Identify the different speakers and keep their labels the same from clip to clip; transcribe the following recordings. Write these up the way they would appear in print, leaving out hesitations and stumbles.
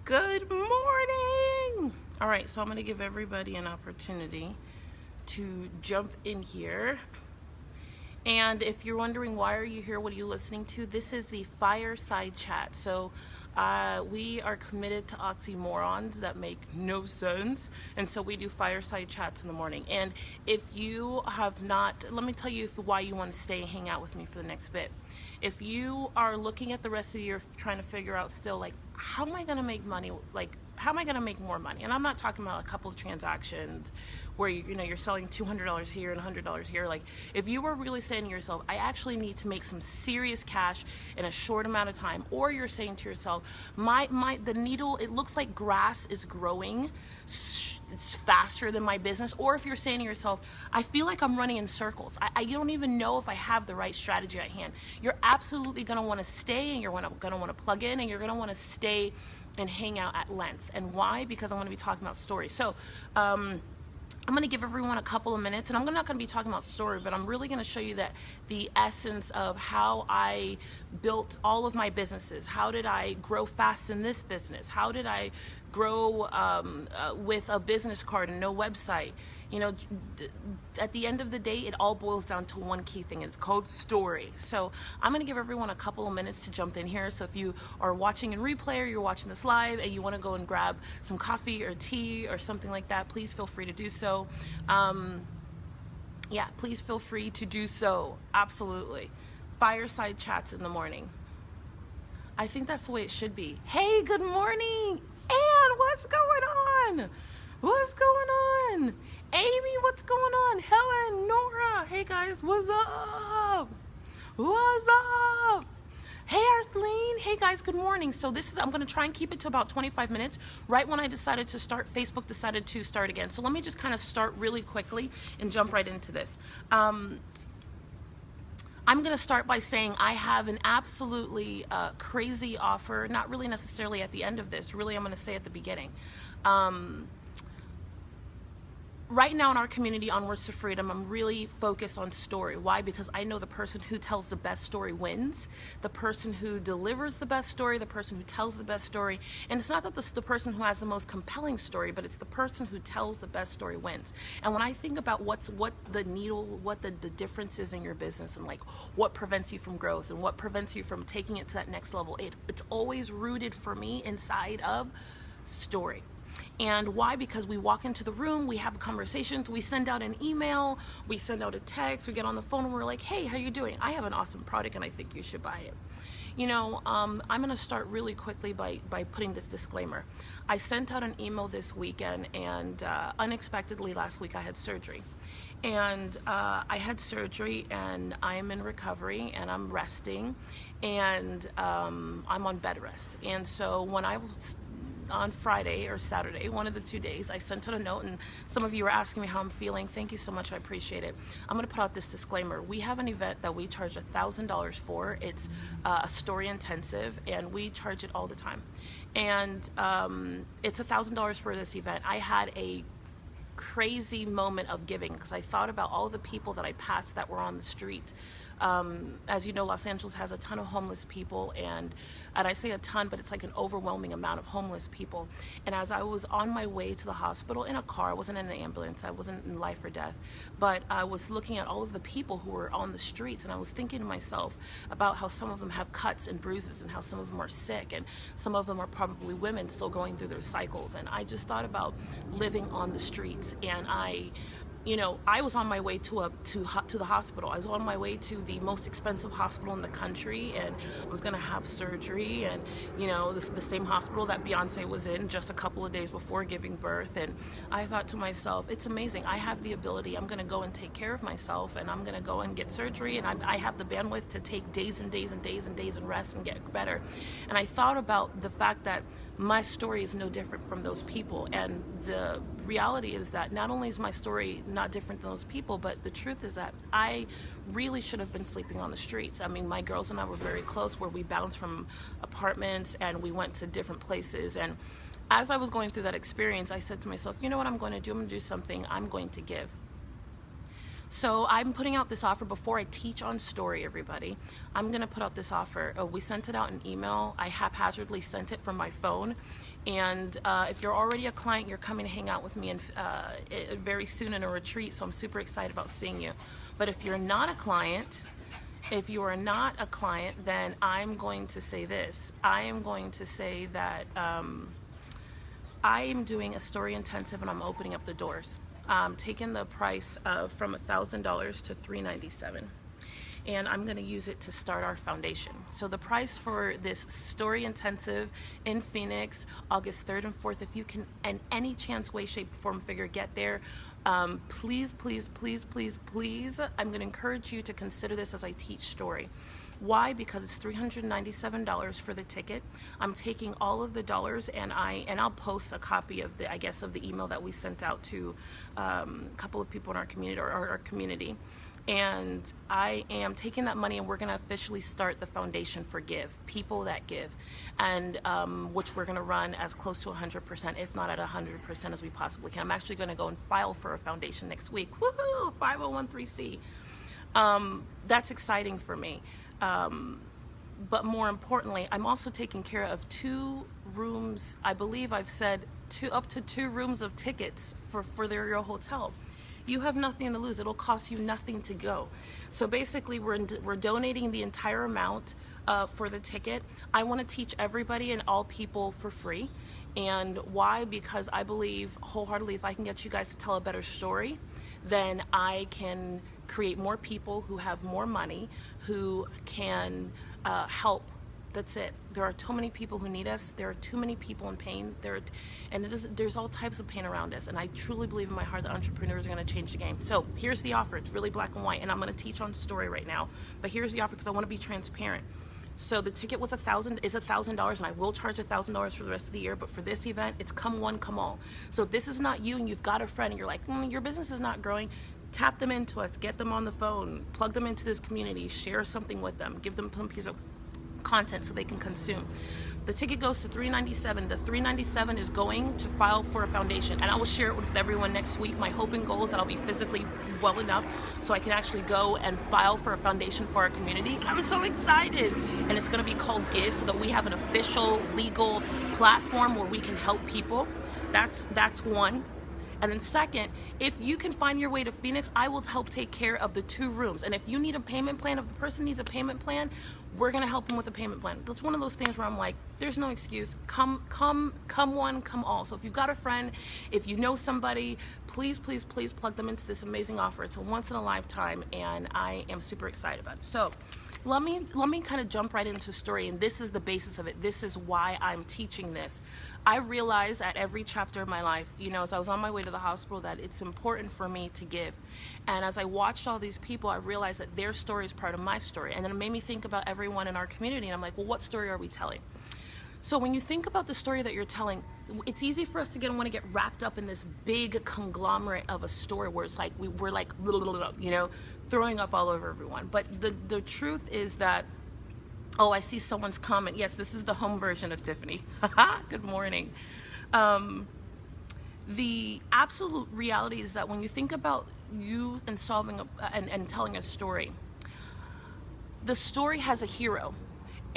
Speaker 1: Good morning. All right, so I'm going to give everybody an opportunity to jump in here. And if you're wondering why are you here, what are you listening to, this is the fireside chat. So we are committed to oxymorons that make no sense, and so we do fireside chats in the morning. And if you have not, let me tell you why you want to stay and hang out with me for the next bit. If you are looking at the rest of the year trying to figure out still, like, how am I going to make money, like, how am I going to make more money? And I'm not talking about a couple of transactions where you're selling $200 here and $100 here. Like, if you were really saying to yourself, I actually need to make some serious cash in a short amount of time, or you're saying to yourself, the needle, it looks like grass is growing, it's faster than my business. Or if you're saying to yourself, I feel like I'm running in circles, I don't even know if I have the right strategy at hand, you're absolutely going to want to stay, and you're going to want to plug in, and you're going to want to stay and hang out at length. And why? Because I'm going to be talking about stories. So I'm going to give everyone a couple of minutes, and I'm not going to be talking about story, but I'm really going to show you that the essence of how I built all of my businesses. How did I grow fast in this business? How did I grow with a business card and no website? At the end of the day, it all boils down to one key thing. It's called story. So I'm going to give everyone a couple of minutes to jump in here. So if you are watching in replay, or you're watching this live and you want to go and grab some coffee or tea or something like that, please feel free to do so. Yeah, please feel free to do so. Absolutely. Fireside chats in the morning. I think that's the way it should be. Hey, good morning. Ann, what's going on? What's going on? Amy, what's going on? Helen, Nora, hey guys, what's up? What's up? Hey, Arthleen, hey guys, good morning. So I'm going to try and keep it to about 25 minutes. Right when I decided to start, Facebook decided to start again. So let me just kind of start really quickly and jump right into this. I'm going to start by saying I have an absolutely crazy offer, not really necessarily at the end of this, really I'm going to say at the beginning. Right now in our community, Onwards to Freedom, I'm really focused on story. Why? Because I know the person who tells the best story wins. The person who delivers the best story, the person who tells the best story. And it's not that the person who has the most compelling story, but it's the person who tells the best story wins. And when I think about what the difference is in your business, and like what prevents you from growth and what prevents you from taking it to that next level, it's always rooted for me inside of story. And why? Because we walk into the room, we have conversations, we send out an email, we send out a text, we get on the phone and we're like, hey, how you doing? I have an awesome product and I think you should buy it. I'm going to start really quickly by putting this disclaimer. I sent out an email this weekend, and unexpectedly last week I had surgery. And I had surgery, and I'm in recovery, and I'm resting, and I'm on bed rest. And so when I was on Friday or Saturday, one of the 2 days, I sent out a note, and some of you were asking me how I'm feeling. Thank you so much, I appreciate it. I'm going to put out this disclaimer. We have an event that we charge $1,000 for. It's a story intensive, and we charge it all the time. And it's $1,000 for this event. I had a crazy moment of giving because I thought about all the people that I passed that were on the street. As you know, Los Angeles has a ton of homeless people, and I say a ton, but it's like an overwhelming amount of homeless people. And as I was on my way to the hospital in a car, I wasn't in an ambulance, I wasn't in life or death, but I was looking at all of the people who were on the streets, and I was thinking to myself about how some of them have cuts and bruises, and how some of them are sick, and some of them are probably women still going through their cycles. And I just thought about living on the streets, and I was on my way to the hospital. I was on my way to the most expensive hospital in the country, and I was going to have surgery, and the same hospital that Beyonce was in just a couple of days before giving birth. And I thought to myself, it's amazing. I have the ability. I'm going to go and take care of myself, and I'm going to go and get surgery, and I have the bandwidth to take days and days and days and days and rest and get better. And I thought about the fact that my story is no different from those people, and the reality is that not only is my story not different than those people, but the truth is that I really should have been sleeping on the streets. I mean, my girls and I were very close, where we bounced from apartments and we went to different places. And as I was going through that experience, I said to myself, you know what I'm going to do? I'm going to do something. I'm going to give. So I'm putting out this offer before I teach on story, everybody. I'm gonna put out this offer. We sent it out in email. I haphazardly sent it from my phone. And if you're already a client, you're coming to hang out with me very soon in a retreat, so I'm super excited about seeing you. But if you're not a client, then I'm going to say this. I am going to say that I am doing a story intensive and I'm opening up the doors. Taking the price from $1,000 to $397, and I'm going to use it to start our foundation. So the price for this story intensive in Phoenix, August 3rd and 4th, if you can, in any chance, way, shape, form, figure, get there. Please, please, please, please, please, I'm going to encourage you to consider this as I teach story. Why? Because it's $397 for the ticket. I'm taking all of the dollars and I'll post a copy of the email that we sent out to a couple of people in our community or our community. And I am taking that money and we're going to officially start the foundation for Give, People That Give, and which we're going to run as close to 100%, if not at 100% as we possibly can. I'm actually going to go and file for a foundation next week. Woohoo! 5013C. That's exciting for me. But more importantly, I'm also taking care of 2 rooms. I believe I've said up to 2 rooms of tickets for your hotel. You have nothing to lose. It'll cost you nothing to go. So basically, we're donating the entire amount for the ticket. I want to teach everybody and all people for free. And why? Because I believe wholeheartedly, if I can get you guys to tell a better story, then I can create more people who have more money, who can help. That's it. There are too many people who need us. There are too many people in pain. There's all types of pain around us. And I truly believe in my heart that entrepreneurs are going to change the game. So here's the offer. It's really black and white. And I'm going to teach on story right now. But here's the offer because I want to be transparent. So the ticket was $1,000, and I will charge $1,000 for the rest of the year. But for this event, it's come one, come all. So if this is not you and you've got a friend and you're like, your business is not growing, tap them into us, get them on the phone, plug them into this community, share something with them, give them a piece of content so they can consume. The ticket goes to $397. The $397 is going to file for a foundation, and I will share it with everyone next week. My hope and goal is that I'll be physically well enough so I can actually go and file for a foundation for our community. I'm so excited, and it's going to be called Give, so that we have an official legal platform where we can help people. That's one. And then second, if you can find your way to Phoenix, I will help take care of the 2 rooms. And if you need a payment plan, if the person needs a payment plan, we're gonna help them with a payment plan. That's one of those things where I'm like, there's no excuse. Come one, come all. So if you've got a friend, if you know somebody, please, please, please plug them into this amazing offer. It's a once in a lifetime, and I am super excited about it. So let me kind of jump right into story, and this is the basis of it. This is why I'm teaching this. I realize at every chapter of my life, as I was on my way to the hospital, that it's important for me to give. And as I watched all these people, I realized that their story is part of my story. And then it made me think about everyone in our community, and I'm like, well, what story are we telling? So when you think about the story that you're telling, it's easy for us to want to get wrapped up in this big conglomerate of a story where it's like we're like, throwing up all over everyone. But the truth is that, oh, I see someone's comment. Yes, this is the home version of Tiffany. Good morning. The absolute reality is that when you think about you and and telling a story, the story has a hero.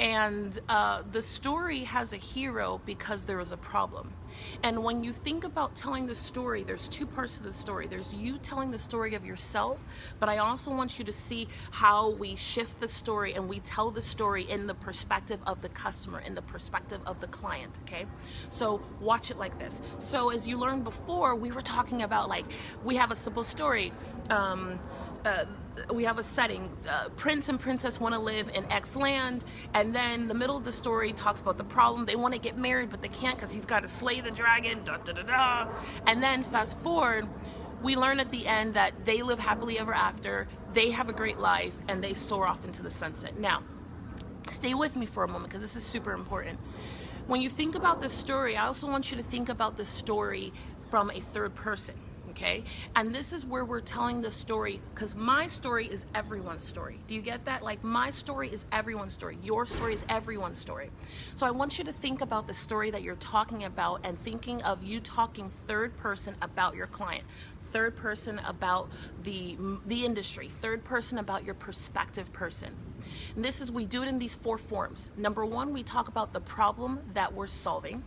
Speaker 1: And the story has a hero because there was a problem. And when you think about telling the story, there's 2 parts of the story. There's you telling the story of yourself, but I also want you to see how we shift the story and we tell the story in the perspective of the customer, in the perspective of the client, okay? So watch it like this. So as you learned before, we were talking about, like, we have a simple story. We have a setting, prince and princess want to live in X land, and then the middle of the story talks about the problem. They want to get married, but they can't because he's got to slay the dragon, da da da da. And then fast forward, we learn at the end that they live happily ever after, they have a great life, and they soar off into the sunset. Now, stay with me for a moment because this is super important. When you think about this story, I also want you to think about the story from a third person. Okay? And this is where we're telling the story, because my story is everyone's story. Do you get that? Like, my story is everyone's story. Your story is everyone's story. So I want you to think about the story that you're talking about and thinking of you talking third person about your client. third person about the industry, third person about your prospective person. And this is, we do it in these 4 forms. Number 1, we talk about the problem that we're solving.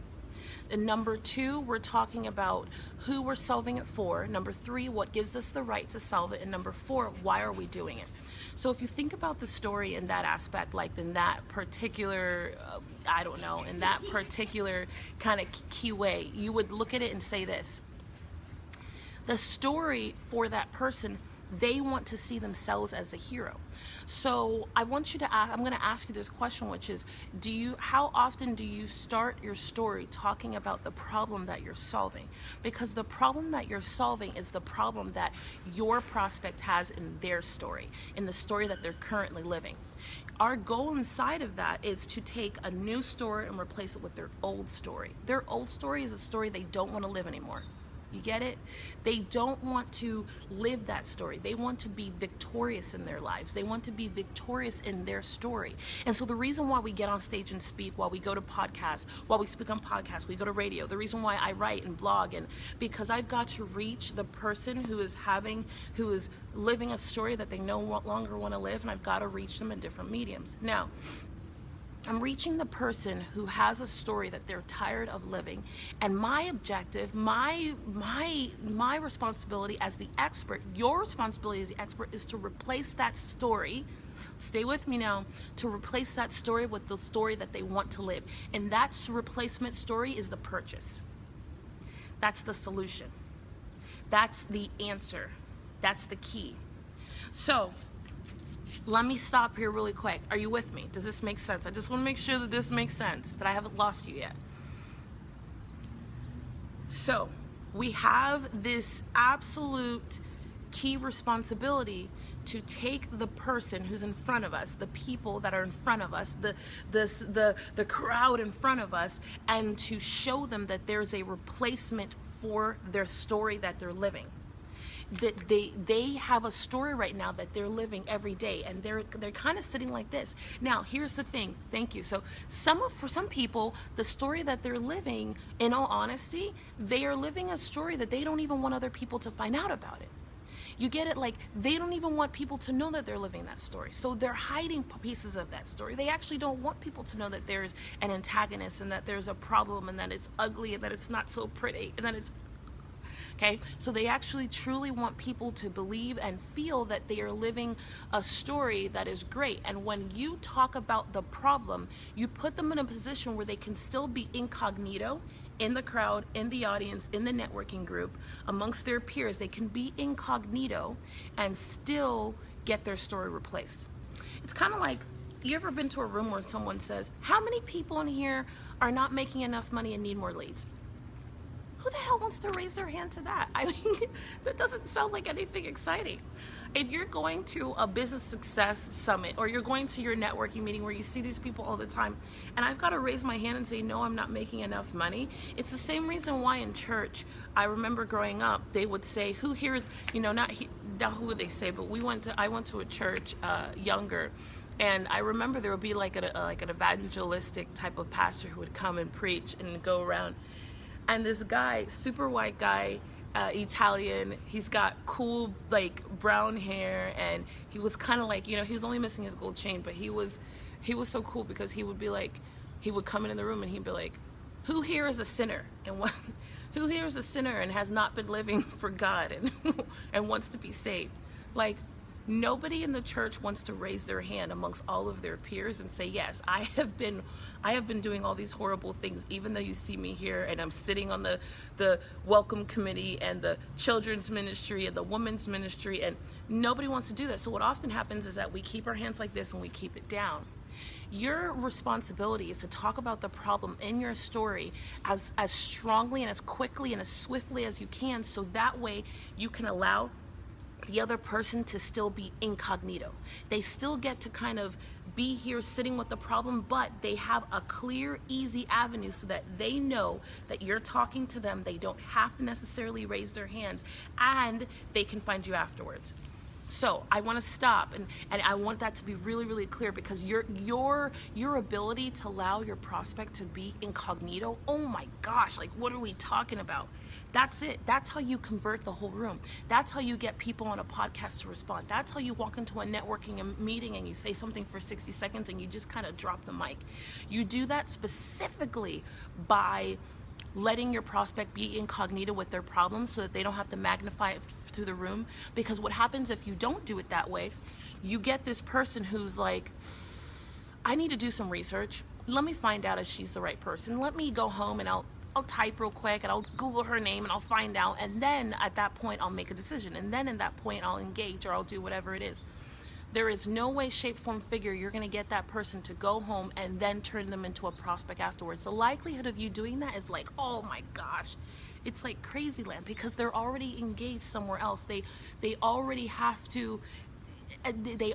Speaker 1: And number 2, we're talking about who we're solving it for. Number 3, what gives us the right to solve it. And number 4, why are we doing it? So if you think about the story in that aspect, like in that particular, I don't know, in that particular kind of key way, you would look at it and say this. The story for that person, they want to see themselves as a hero. So I want you to ask, I'm going to ask you this question, which is, how often do you start your story talking about the problem that you're solving? Because the problem that you're solving is the problem that your prospect has in their story, in the story that they're currently living. Our goal inside of that is to take a new story and replace it with their old story. Their old story is a story they don't want to live anymore. You get it? They don't want to live that story. They want to be victorious in their lives. They want to be victorious in their story. And so the reason why we get on stage and speak, while we go to podcasts, while we speak on podcasts, we go to radio, the reason why I write and blog, and because I've got to reach the person who is living a story that they no longer want to live, and I've got to reach them in different mediums. Now, I'm reaching the person who has a story that they're tired of living, and my objective, my responsibility as the expert, your responsibility as the expert, is to replace that story. Stay with me now. To replace that story with the story that they want to live, and that replacement story is the purchase. That's the solution. That's the answer. That's the key. So let me stop here really quick. Are you with me? Does this make sense? I just want to make sure that this makes sense, that I haven't lost you yet. So we have this absolute key responsibility to take the person who's in front of us, the people that are in front of us, the crowd in front of us, and to show them that there's a replacement for their story that they're living. That they have a story right now that they're living every day, and they're kind of sitting like this. Now, here's the thing. Thank you. So for some people, the story that they're living, in all honesty, they are living a story that they don't even want other people to find out about it. You get it? Like, they don't even want people to know that they're living that story. So they're hiding pieces of that story. They actually don't want people to know that there's an antagonist, and that there's a problem, and that it's ugly, and that it's not so pretty, and that it's okay? So they actually truly want people to believe and feel that they are living a story that is great. And when you talk about the problem, you put them in a position where they can still be incognito in the crowd, in the audience, in the networking group, amongst their peers. They can be incognito and still get their story replaced. It's kind of like, you ever been to a room where someone says, how many people in here are not making enough money and need more leads? Who the hell wants to raise their hand to that? I mean, that doesn't sound like anything exciting. If you're going to a business success summit, or you're going to your networking meeting where you see these people all the time, and I've got to raise my hand and say, no, I'm not making enough money. It's the same reason why in church, I remember growing up, they would say, who here is, not who would they say, but I went to a church younger, and I remember there would be like an evangelistic type of pastor who would come and preach and go around. And this guy, super white guy, Italian, he's got cool like brown hair, and he was kind of like, he was only missing his gold chain, but he was so cool because he would be like, he would come in the room and he'd be like, who here is a sinner? And who here is a sinner and has not been living for God and wants to be saved? Like, nobody in the church wants to raise their hand amongst all of their peers and say, yes, I have been doing all these horrible things, even though you see me here and I'm sitting on the welcome committee and the children's ministry and the women's ministry, and nobody wants to do that. So what often happens is that we keep our hands like this and we keep it down. Your responsibility is to talk about the problem in your story as strongly and as quickly and as swiftly as you can, so that way you can allow the other person to still be incognito. They still get to kind of be here sitting with the problem, but they have a clear, easy avenue so that they know that you're talking to them. They don't have to necessarily raise their hands, and they can find you afterwards. So I want to stop, and I want that to be really, really clear, because your ability to allow your prospect to be incognito, oh my gosh, like what are we talking about? That's it. That's how you convert the whole room. That's how you get people on a podcast to respond. That's how you walk into a networking meeting and you say something for 60 seconds and you just kind of drop the mic. You do that specifically by letting your prospect be incognito with their problems so that they don't have to magnify it through the room. Because what happens if you don't do it that way, you get this person who's like, I need to do some research. Let me find out if she's the right person. Let me go home and I'll type real quick and I'll Google her name and I'll find out. And then at that point, I'll make a decision. And then at that point, I'll engage or I'll do whatever it is. There is no way, shape, form, figure you're going to get that person to go home and then turn them into a prospect afterwards. The likelihood of you doing that is like, oh my gosh, it's like crazy land, because they're already engaged somewhere else. They already have to, they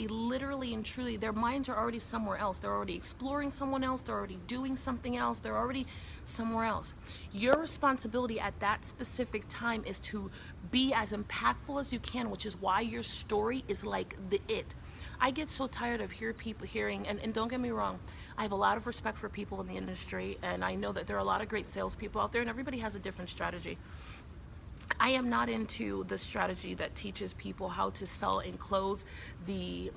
Speaker 1: literally and truly, their minds are already somewhere else. They're already exploring someone else. They're already doing something else. They're already somewhere else. Your responsibility at that specific time is to be as impactful as you can, which is why your story is like the it. I get so tired of hearing, and don't get me wrong, I have a lot of respect for people in the industry, and I know that there are a lot of great salespeople out there, and everybody has a different strategy. I am not into the strategy that teaches people how to sell and close the,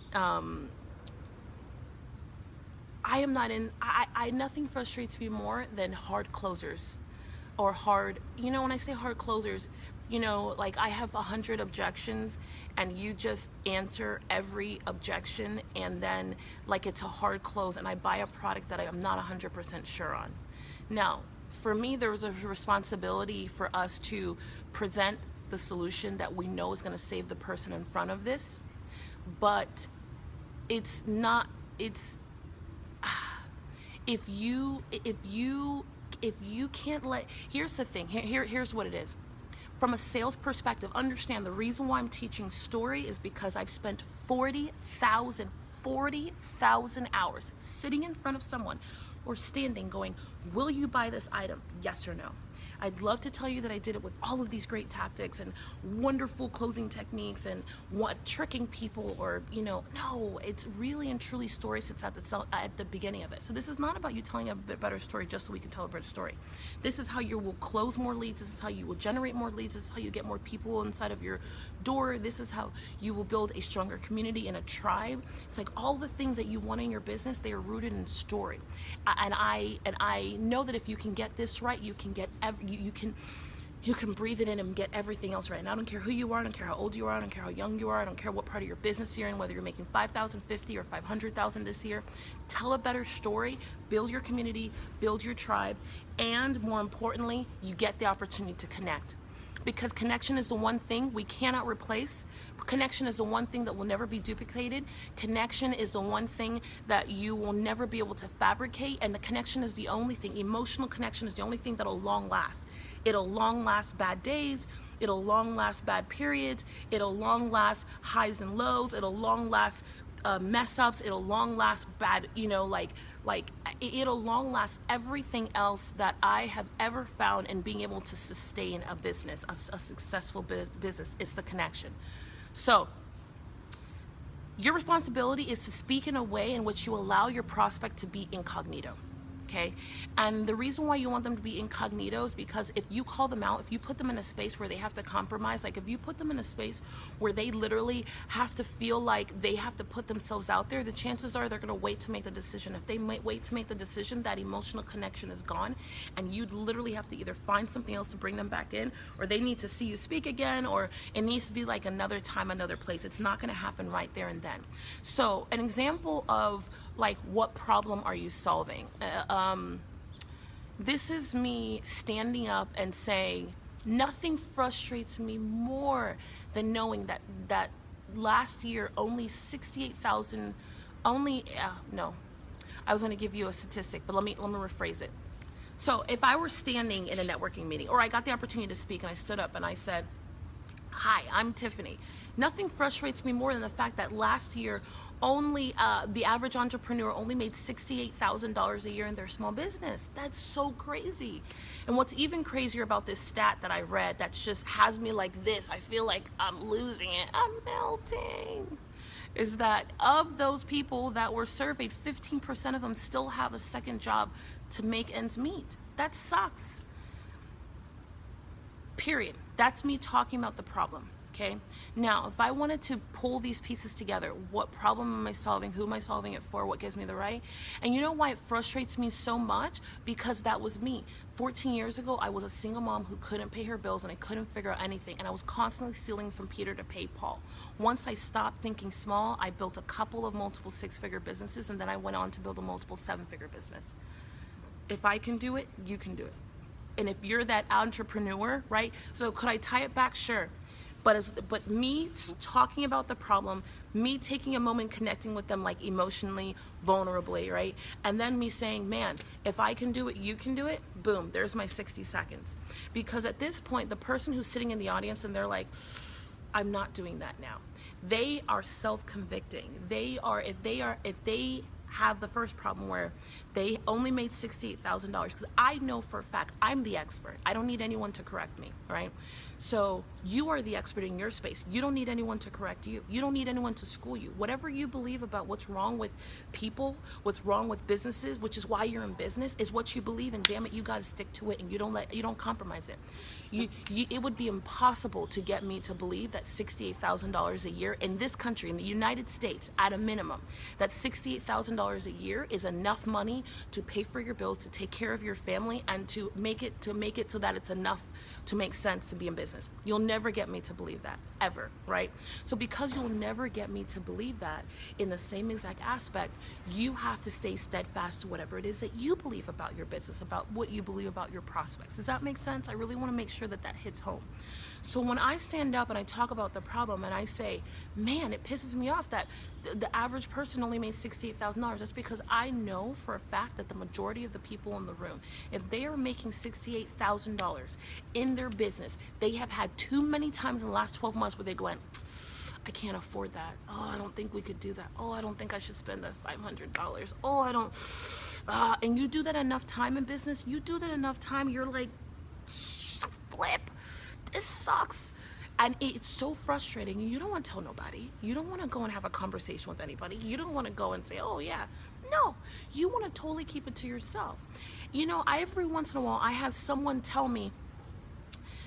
Speaker 1: nothing frustrates me more than hard closers or hard, when I say hard closers, like I have 100 objections and you just answer every objection and then like it's a hard close and I buy a product that I'm not 100% sure on. Now, for me, there was a responsibility for us to present the solution that we know is going to save the person in front of this, but it's not, if you can't here's the thing, here's what it is. From a sales perspective, understand the reason why I'm teaching story is because I've spent 40,000 hours sitting in front of someone or standing going, will you buy this item? Yes or no? I'd love to tell you that I did it with all of these great tactics and wonderful closing techniques and tricking people or, no, it's really and truly story sits at the beginning of it. So this is not about you telling a bit better story just so we can tell a better story. This is how you will close more leads. This is how you will generate more leads. This is how you get more people inside of your door. This is how you will build a stronger community and a tribe. It's like all the things that you want in your business, they are rooted in story. And I know that if you can get this right, you can get you can breathe it in and get everything else right. And I don't care who you are, I don't care how old you are, I don't care how young you are, I don't care what part of your business you're in, whether you're making 5,000, 50, or 500,000 this year. Tell a better story, build your community, build your tribe, and more importantly, you get the opportunity to connect. Because connection is the one thing we cannot replace. Connection is the one thing that will never be duplicated. Connection is the one thing that you will never be able to fabricate. And the connection is the only thing, emotional connection is the only thing that'll long last. It'll long last bad days. It'll long last bad periods. It'll long last highs and lows. It'll long last mess ups. It'll long last bad, it'll long last everything else that I have ever found in being able to sustain a business, a successful business. It's the connection. So your responsibility is to speak in a way in which you allow your prospect to be incognito. Okay? And the reason why you want them to be incognito is because if you call them out, if you put them in a space where they have to compromise, like if you put them in a space where they literally have to feel like they have to put themselves out there, the chances are they're going to wait to make the decision. If they might wait to make the decision, that emotional connection is gone, and you literally have to either find something else to bring them back in, or they need to see you speak again, or it needs to be like another time, another place. It's not going to happen right there and then. So an example of like, what problem are you solving? This is me standing up and saying, nothing frustrates me more than knowing that last year only 68,000, no, I was going to give you a statistic, but let me rephrase it. So if I were standing in a networking meeting, or I got the opportunity to speak and I stood up and I said, hi, I'm Tiffany. Nothing frustrates me more than the fact that last year only the average entrepreneur only made $68,000 a year in their small business. That's so crazy. And what's even crazier about this stat that I read that just has me like this, I feel like I'm losing it, I'm melting, is that of those people that were surveyed, 15% of them still have a second job to make ends meet. That sucks. Period. That's me talking about the problem. Okay. Now, if I wanted to pull these pieces together, what problem am I solving? Who am I solving it for? What gives me the right? And you know why it frustrates me so much? Because that was me. 14 years ago, I was a single mom who couldn't pay her bills and I couldn't figure out anything. And I was constantly stealing from Peter to pay Paul. Once I stopped thinking small, I built a couple of multiple six-figure businesses, and then I went on to build a multiple seven-figure business. If I can do it, you can do it. And if you're that entrepreneur, right? So could I tie it back? Sure. But me talking about the problem, me taking a moment connecting with them like emotionally, vulnerably, right? And then me saying, man, if I can do it, you can do it. Boom, there's my 60 seconds. Because at this point, the person who's sitting in the audience and they're like, I'm not doing that now. They are self-convicting. If they have the first problem where they only made $68,000, because I know for a fact I'm the expert. I don't need anyone to correct me, right? So you are the expert in your space. You don't need anyone to correct you. You don't need anyone to school you. Whatever you believe about what's wrong with people, what's wrong with businesses, which is why you're in business, is what you believe, and damn it, you got to stick to it, and you don't compromise it. It would be impossible to get me to believe that $68,000 a year in this country, in the United States, at a minimum, that $68,000 a year is enough money to pay for your bills, to take care of your family, and to make it so that it's enough to make sense to be in business. You'll never get me to believe that, ever, right? So because you'll never get me to believe that in the same exact aspect, you have to stay steadfast to whatever it is that you believe about your business, about what you believe about your prospects. Does that make sense? I really want to make sure that that hits home. So when I stand up and I talk about the problem and I say, man, it pisses me off that the average person only made $68,000, that's because I know for a fact that the majority of the people in the room, if they are making $68,000 in their business, they have had too many times in the last 12 months where they go in, I can't afford that. Oh, I don't think we could do that. Oh, I don't think I should spend the $500. Oh, I don't. And you do that enough time in business, you do that enough time, you're like, flip, this sucks. And it's so frustrating. You don't want to tell nobody. You don't want to go and have a conversation with anybody. You don't want to go and say, oh yeah. No, you want to totally keep it to yourself. You know, every once in a while I have someone tell me,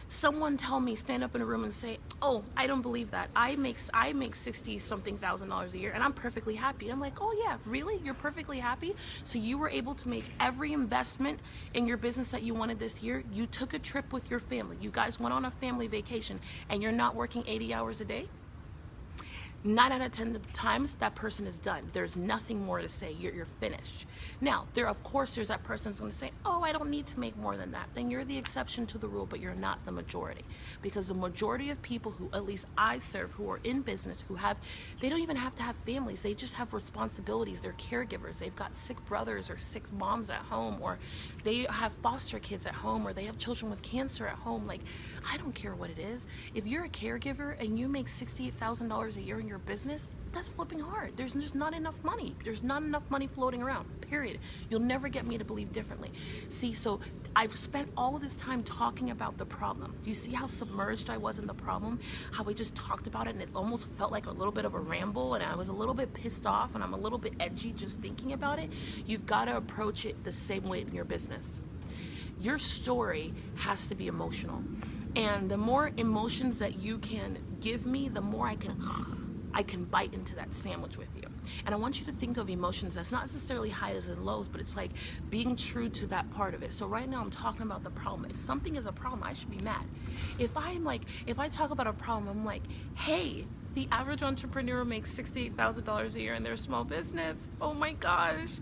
Speaker 1: stand up in a room and say, oh, I don't believe that. I make 60 something thousand dollars a year and I'm perfectly happy. I'm like, oh yeah, really? You're perfectly happy? So you were able to make every investment in your business that you wanted this year. You took a trip with your family. You guys went on a family vacation and you're not working 80 hours a day? 9 out of 10 times that person is done. There's nothing more to say. You're finished. Now, of course there's that person who's going to say, oh, I don't need to make more than that. Then you're the exception to the rule, but you're not the majority. Because the majority of people who, at least I serve, who are in business, they don't even have to have families. They just have responsibilities. They're caregivers. They've got sick brothers or sick moms at home, or they have foster kids at home, or they have children with cancer at home. Like, I don't care what it is. If you're a caregiver and you make $68,000 a year in your business, that's flipping hard. There's just not enough money. There's not enough money floating around, period. You'll never get me to believe differently. See, so I've spent all of this time talking about the problem. Do you see how submerged I was in the problem? How I just talked about it and it almost felt like a little bit of a ramble, and I was a little bit pissed off and I'm a little bit edgy just thinking about it. You've got to approach it the same way in your business. Your story has to be emotional. And the more emotions that you can give me, the more I can bite into that sandwich with you. And I want you to think of emotions that's not necessarily highs and lows, but it's like being true to that part of it. So right now I'm talking about the problem. If something is a problem, I should be mad. If I talk about a problem, I'm like, hey, the average entrepreneur makes $68,000 a year in their small business. Oh my gosh,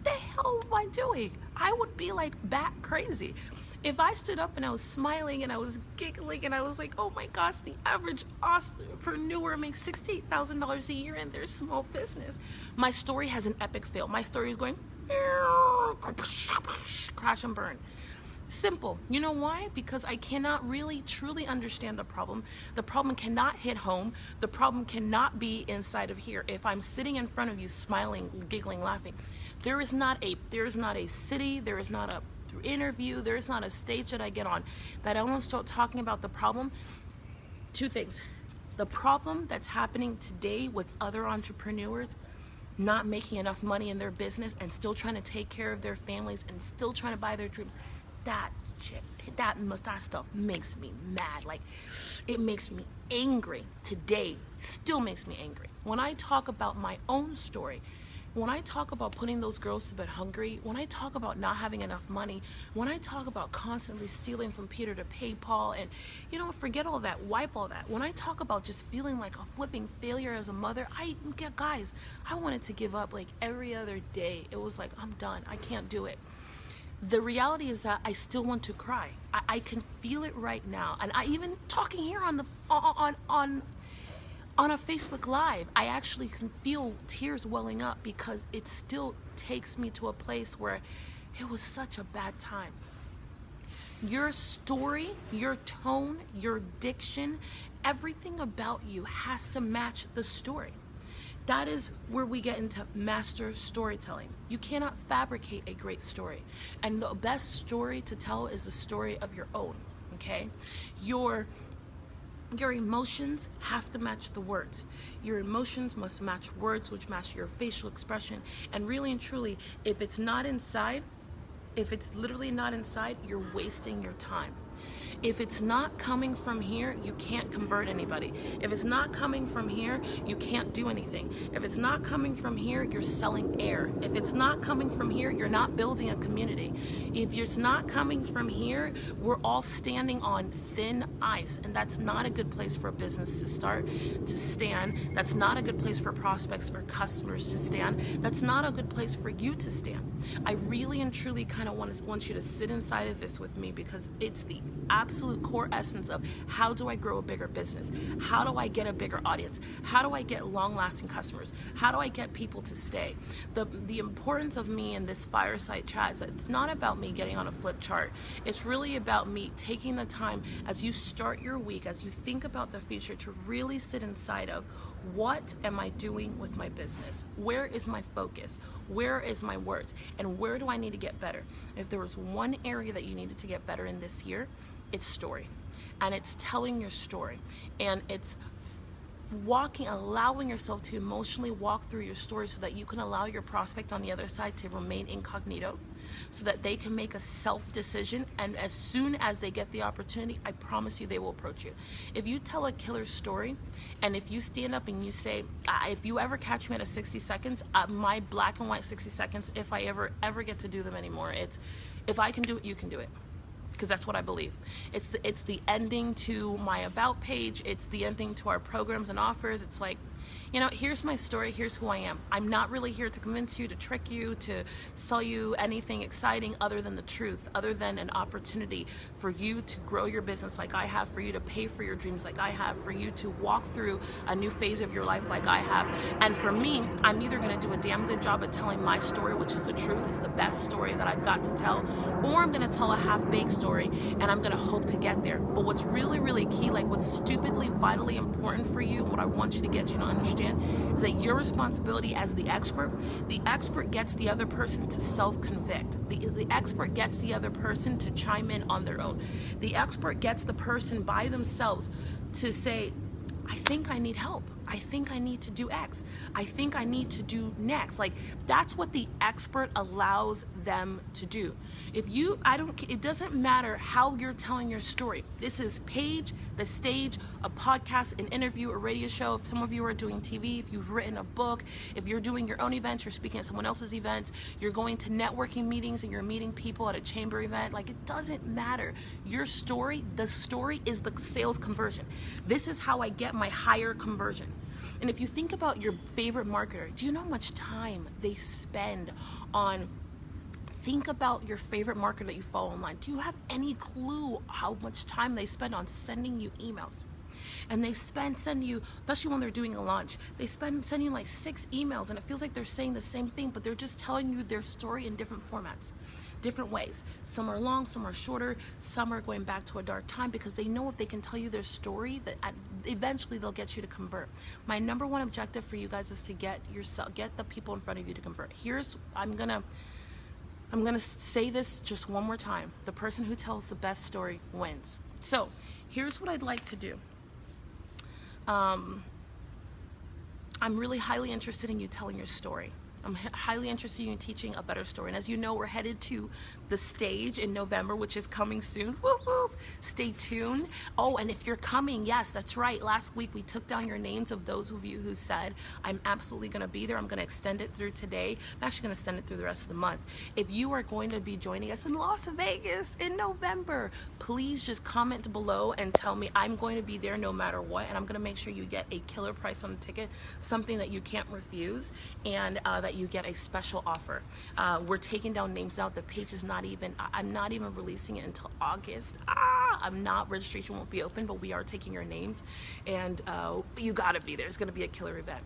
Speaker 1: the hell am I doing? I would be like bat crazy. If I stood up and I was smiling and I was giggling and I was like, oh my gosh, the average entrepreneur makes $68,000 a year in their small business, my story has an epic fail. My story is going crash and burn. Simple. You know why? Because I cannot really truly understand the problem. The problem cannot hit home. The problem cannot be inside of here. If I'm sitting in front of you smiling, giggling, laughing, there is not a city, there is not a interview, there is not a stage that I get on that I don't start talking about the problem. Two things. The problem that's happening today with other entrepreneurs not making enough money in their business and still trying to take care of their families and still trying to buy their dreams. That stuff makes me mad. Like, it makes me angry. Today still makes me angry. When I talk about my own story, when I talk about putting those girls to bed hungry, when I talk about not having enough money, when I talk about constantly stealing from Peter to pay Paul, and forget all that, wipe all that. When I talk about just feeling like a flipping failure as a mother, I wanted to give up like every other day. It was like, I'm done. I can't do it. The reality is that I still want to cry. I can feel it right now. And I even talking here on a Facebook Live, I actually can feel tears welling up because it still takes me to a place where it was such a bad time. Your story, your tone, your diction, everything about you has to match the story. That is where we get into master storytelling. You cannot fabricate a great story. And the best story to tell is the story of your own, okay? Your emotions have to match the words. Your emotions must match words, which match your facial expression. And really and truly, if it's not inside, if it's literally not inside, you're wasting your time. If it's not coming from here, you can't convert anybody. If it's not coming from here, you can't do anything. If it's not coming from here, you're selling air. If it's not coming from here, you're not building a community. If it's not coming from here, we're all standing on thin ice, and that's not a good place for a business to stand. That's not a good place for prospects or customers to stand. That's not a good place for you to stand. I really and truly kind of want you to sit inside of this with me, because it's the absolute core essence of how do I grow a bigger business? How do I get a bigger audience? How do I get long-lasting customers? How do I get people to stay? The importance of me in this fireside chat is that it's not about me getting on a flip chart. It's really about me taking the time as you start your week, as you think about the future, to really sit inside of, what am I doing with my business? Where is my focus? Where is my words? And where do I need to get better? If there was one area that you needed to get better in this year, it's story. And it's telling your story. And it's allowing yourself to emotionally walk through your story so that you can allow your prospect on the other side to remain incognito, so that they can make a self-decision, and as soon as they get the opportunity, I promise you they will approach you. If you tell a killer story, and if you stand up and you say, if you ever catch me at a 60 seconds, my black and white 60 seconds, if I ever get to do them anymore, it's, if I can do it, you can do it. Because that's what I believe. It's the ending to my about page. It's the ending to our programs and offers. It's like, here's my story. Here's who I am. I'm not really here to convince you, to trick you, to sell you anything exciting other than the truth, other than an opportunity for you to grow your business like I have, for you to pay for your dreams like I have, for you to walk through a new phase of your life like I have. And for me, I'm either going to do a damn good job at telling my story, which is the truth, it's the best story that I've got to tell, or I'm going to tell a half-baked story, and I'm going to hope to get there. But what's really, really key, like what's stupidly, vitally important for you, what I want you to get you to understand, is that your responsibility as the expert gets the other person to self-convict. The expert gets the other person to chime in on their own. The expert gets the person by themselves to say, I think I need help. I think I need to do X. I think I need to do next. Like, that's what the expert allows them to do. It doesn't matter how you're telling your story. This is Paige, the stage, a podcast, an interview, a radio show. If some of you are doing TV, if you've written a book, if you're doing your own events, you're speaking at someone else's events, you're going to networking meetings and you're meeting people at a chamber event, like, it doesn't matter. Your story, the story is the sales conversion. This is how I get my higher conversion. And if you think about your favorite marketer, do you know how much time they spend on, think about your favorite marketer that you follow online. Do you have any clue how much time they spend on sending you emails? And they send you, especially when they're doing a launch, they send you like 6 emails, and it feels like they're saying the same thing, but they're just telling you their story in different formats. different ways. Some are long, some are shorter, some are going back to a dark time, because they know if they can tell you their story, that eventually they'll get you to convert. My number one objective for you guys is to get the people in front of you to convert. I'm gonna say this just one more time. The person who tells the best story wins. So here's what I'd like to do. I'm really highly interested in you telling your story. I'm highly interested in you teaching a better story. And as you know, we're headed to the stage in November, which is coming soon. Whoop, whoop. Stay tuned. Oh, and if you're coming, yes, that's right. Last week we took down your names of those of you who said, I'm absolutely going to be there. I'm going to extend it through today. I'm actually going to extend it through the rest of the month. If you are going to be joining us in Las Vegas in November, please just comment below and tell me. I'm going to be there no matter what. And I'm going to make sure you get a killer price on the ticket, something that you can't refuse, and that you get a special offer. We're taking down names now. The page is I'm not even releasing it until August. Registration won't be open, but we are taking your names, and you gotta be there. It's gonna be a killer event.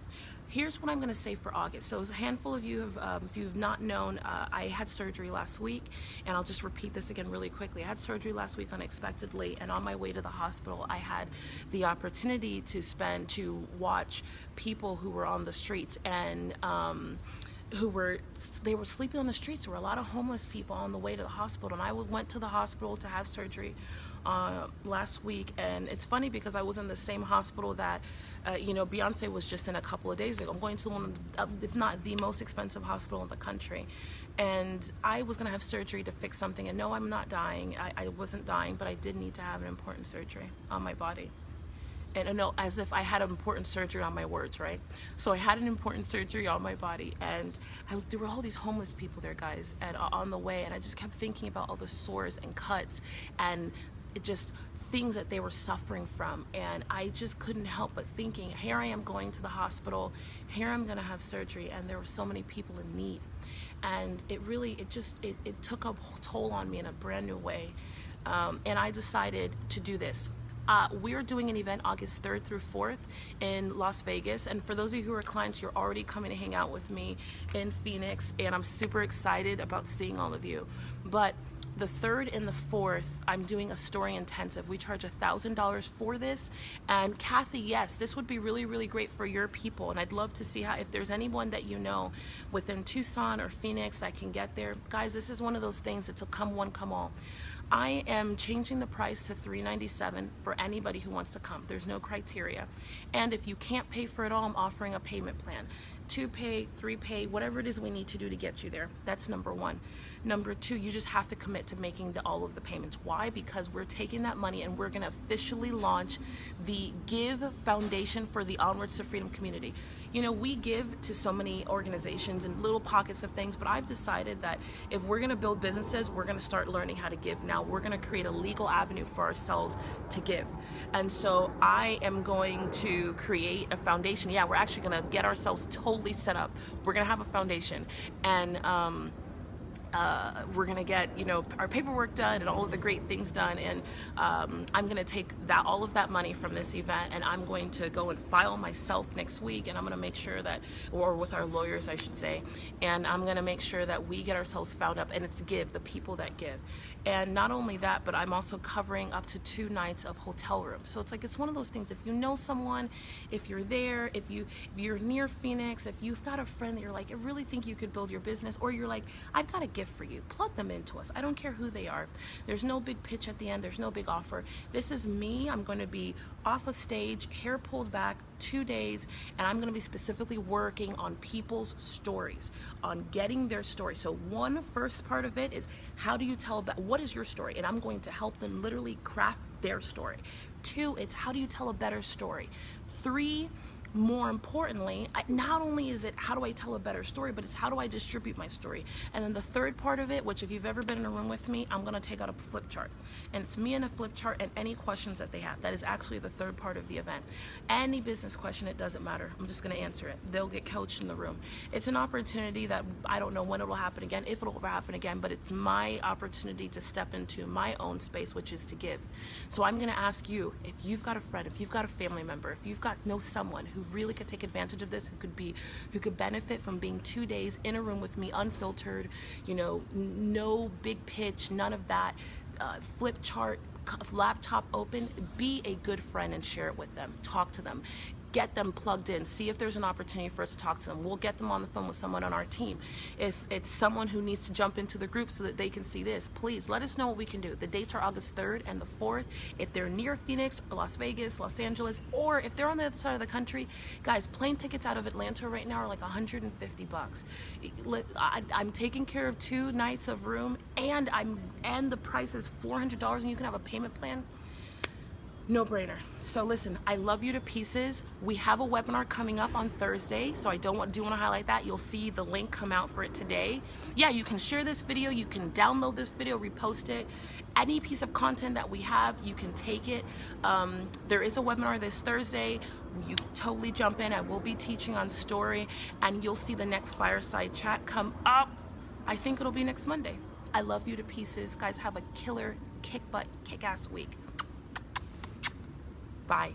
Speaker 1: Here's what I'm gonna say for August. So as a handful of you have, if you've not known, I had surgery last week, and I'll just repeat this again really quickly. I had surgery last week unexpectedly, and on my way to the hospital, I had the opportunity to watch people who were on the streets, and they were sleeping on the streets. There were a lot of homeless people on the way to the hospital, and I went to the hospital to have surgery last week. And it's funny because I was in the same hospital that Beyonce was just in a couple of days ago. I'm going to one of, if not the most expensive hospital in the country, and I was going to have surgery to fix something. And no, I'm not dying. I wasn't dying, but I did need to have an important surgery on my body. And no, as if I had an important surgery on my words, right? So I had an important surgery on my body, and there were all these homeless people there, guys, and on the way, and I just kept thinking about all the sores and cuts and just things that they were suffering from, and I just couldn't help but thinking, here I am going to the hospital, here I'm gonna have surgery, and there were so many people in need, and it took a toll on me in a brand new way, and I decided to do this. We're doing an event August 3rd through 4th in Las Vegas, and for those of you who are clients, you're already coming to hang out with me in Phoenix, and I'm super excited about seeing all of you. But the 3rd and the 4th, I'm doing a story intensive. We charge $1,000 for this, and Kathy, yes, this would be really, really great for your people, and I'd love to see if there's anyone that you know within Tucson or Phoenix that can get there. Guys, this is one of those things, it's a come one, come all. I am changing the price to $397 for anybody who wants to come. There's no criteria. And if you can't pay for it all, I'm offering a payment plan. 2 pay, 3 pay, whatever it is we need to do to get you there. That's number one. Number two, you just have to commit to making all of the payments. Why? Because we're taking that money and we're gonna officially launch the Give Foundation for the Onwards to Freedom community. You know, we give to so many organizations and little pockets of things, but I've decided that if we're gonna build businesses, we're gonna start learning how to give now. We're gonna create a legal avenue for ourselves to give. And so I am going to create a foundation. Yeah, we're actually gonna get ourselves totally set up. We're gonna have a foundation, and we're gonna get our paperwork done and all of the great things done, and I'm gonna take all of that money from this event, and I'm going to go and file myself next week, and I'm gonna make sure that, or with our lawyers I should say, and I'm gonna make sure that we get ourselves found up, and it's give, the people that give. And not only that, but I'm also covering up to 2 nights of hotel room. So it's one of those things, if you know someone, if you're there, if you're near Phoenix, if you've got a friend that you're like, I really think you could build your business, or you're like, I've got a gift for you, plug them into us. I don't care who they are. There's no big pitch at the end. There's no big offer. This is me. I'm going to be off of stage, hair pulled back, 2 days, and I'm going to be specifically working on people's stories, on getting their story. So one first part of it is, how do you tell about what is your story? And I'm going to help them literally craft their story. 2, it's how do you tell a better story? 3, more importantly, not only is it how do I tell a better story, but it's how do I distribute my story. And then the 3rd part of it, which if you've ever been in a room with me, I'm gonna take out a flip chart, and it's me and a flip chart and any questions that they have. That is actually the 3rd part of the event. Any business question, it doesn't matter, I'm just gonna answer it. They'll get coached in the room. It's an opportunity that I don't know when it'll happen again, if it'll ever happen again, but it's my opportunity to step into my own space, which is to give. So I'm gonna ask you, if you've got a friend, if you've got a family member, if you've got know someone who who really could take advantage of this, who could benefit from being 2 days in a room with me, unfiltered, you know, no big pitch, none of that, flip chart, laptop open. Be a good friend and share it with them. Talk to them. Get them plugged in. See if there's an opportunity for us to talk to them. We'll get them on the phone with someone on our team. If it's someone who needs to jump into the group so that they can see this, please let us know what we can do. The dates are August 3rd and the 4th. If they're near Phoenix, or Las Vegas, Los Angeles, or if they're on the other side of the country, guys, plane tickets out of Atlanta right now are like $150. I'm taking care of 2 nights of room, and the price is $400, and you can have a payment plan. No brainer. So listen, I love you to pieces. We have a webinar coming up on Thursday, so I do want to highlight that. You'll see the link come out for it today. Yeah, you can share this video, you can download this video, repost it. Any piece of content that we have, you can take it. There is a webinar this Thursday. You totally jump in. I will be teaching on story, and you'll see the next fireside chat come up. I think it'll be next Monday. I love you to pieces. Guys, have a killer, kick-butt, kick-ass week. Bye.